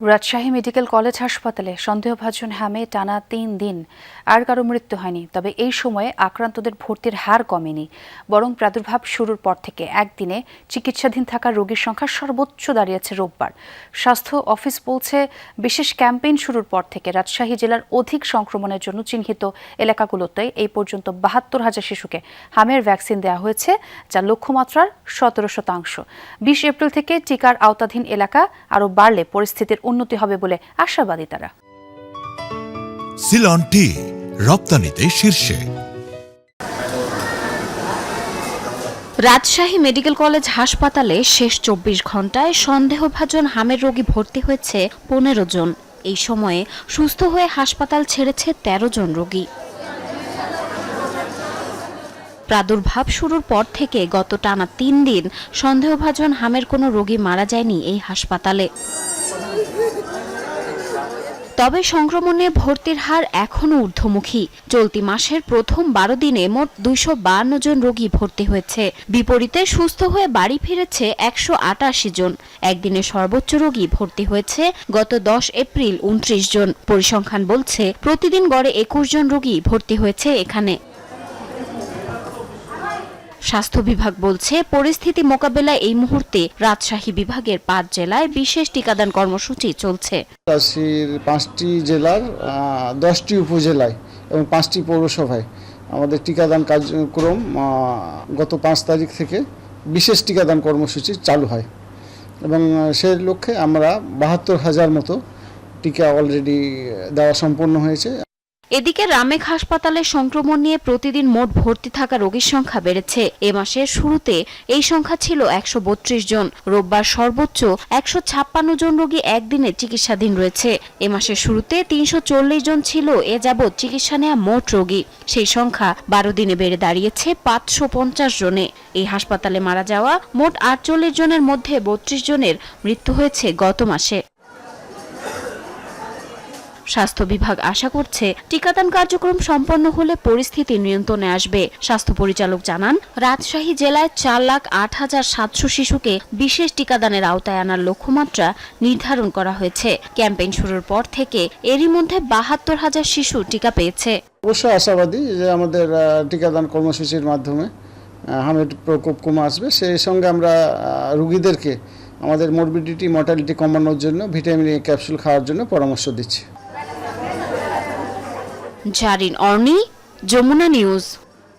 Rajshahi medical college হাসপাতালে সন্দেহভাজন হামে টানা ৩ দিন আর কারো মৃত্যু হয়নি। তবে এই সময়ে আক্রান্তদের ভর্তির হার কমেনি, বরং প্রাদুর্ভাব শুরুর পর থেকে একদিনে চিকিৎসাধীন থাকা রোগীর সংখ্যা সর্বোচ্চ দাঁড়িয়েছে রোববার। স্বাস্থ্য অফিস বলছে, বিশেষ ক্যাম্পেইন শুরুর পর থেকে রাজশাহী জেলার অধিক সংক্রমণের জন্য চিহ্নিত এলাকাগুলোতে এই পর্যন্ত ৭২,০০০ শিশুকে হামের ভ্যাকসিন দেওয়া হয়েছে, যা লক্ষ্যমাত্রার ১৭%। ২০ এপ্রিল থেকে টিকার আওতাধীন এলাকা আরও বাড়লে পরিস্থিতির উন্নতি হবে বলে আশাবাদী তারা। সিলন টি রপ্তানিতে শীর্ষে। রাজশাহী মেডিকেল কলেজ হাসপাতালে শেষ ২৪ ঘন্টায় সন্দেহভাজন হামের রোগী ভর্তি হয়েছে ১৫ জন। এই সময়ে সুস্থ হয়ে হাসপাতাল ছেড়েছে ১৩ জন রোগী। প্রাদুর্ভাব শুরুর পর থেকে গত টানা ৩ দিন সন্দেহভাজন হামের কোনো রোগী মারা যায়নি এই হাসপাতালে। তবে সংক্রমণে ভর্তির হার এখনও ঊর্ধ্বমুখী। চলতি মাসের প্রথম ১২ দিনে মোট ২৫২ জন রোগী ভর্তি হয়েছে। বিপরীতে সুস্থ হয়ে বাড়ি ফিরেছে ১৮৮ জন। একদিনে সর্বোচ্চ রোগী ভর্তি হয়েছে গত ১০ এপ্রিল ২৯ জন। পরিসংখ্যান বলছে, প্রতিদিন গড়ে ২১ জন রোগী ভর্তি হয়েছে এখানে। স্বাস্থ্য বিভাগ বলছে, পরিস্থিতি মোকাবেলায় এই মুহূর্তে রাজশাহী বিভাগের ৫ জেলায় বিশেষ টিকাদান কর্মসূচি চলছে। রাজশাহীর ৫টি জেলার ১০টি উপজেলায় এবং ৫টি পৌরসভায় আমাদের টিকাদান কার্যক্রম গত ৫ তারিখ থেকে বিশেষ টিকাদান কর্মসূচি চালু হয় এবং সেই লক্ষ্যে আমরা ৭২,০০০ মতো টিকা অলরেডি দেওয়া সম্পন্ন হয়েছে। এদিকে রামেক হাসপাতালে সংক্রমণ নিয়ে প্রতিদিন মোট ভর্তি থাকা রোগীর সংখ্যা বেড়েছে। এ মাসের শুরুতে এই সংখ্যা ছিল ১৩২ জন। রোববার সর্বোচ্চ ১৫৬ জন রোগী একদিনে চিকিৎসাধীন রয়েছে। এ মাসের শুরুতে ৩৪০ জন ছিল এ যাবৎ চিকিৎসা নেওয়া মোট রোগী। সেই সংখ্যা ১২ দিনে বেড়ে দাঁড়িয়েছে ৫৫০ জনে। এই হাসপাতালে মারা যাওয়া মোট ৪৮ জনের মধ্যে ৩২ জনের মৃত্যু হয়েছে গত মাসে। স্বাস্থ্য বিভাগ আশা করছে, টিকাদান কার্যক্রম সম্পন্ন হলে পরিস্থিতি নিয়ন্ত্রণে আসবে। স্বাস্থ্য পরিচালক জানান, রাজশাহী জেলায় ৪,০৮,৭০০ শিশুকে বিশেষ টিকাদানের আওতায় আনার লক্ষ্যমাত্রা নির্ধারণ করা হয়েছে। ক্যাম্পেইন শুরুর পর থেকে এরই মধ্যে ৭২,০০০ শিশু টিকা পেয়েছে। অবশ্যই আশাবাদী যে আমাদের টিকাদান কর্মসূচির মাধ্যমে হামের প্রকোপ কমে আসবে। সেই সঙ্গে আমরা রোগীদেরকে আমাদের মরবিডিটি মর্টালিটি কমানোর জন্য ভিটামিন এ ক্যাপসুল খাওয়ার জন্য পরামর্শ দিচ্ছি। জারিন অর্নি, যমুনা নিউজ।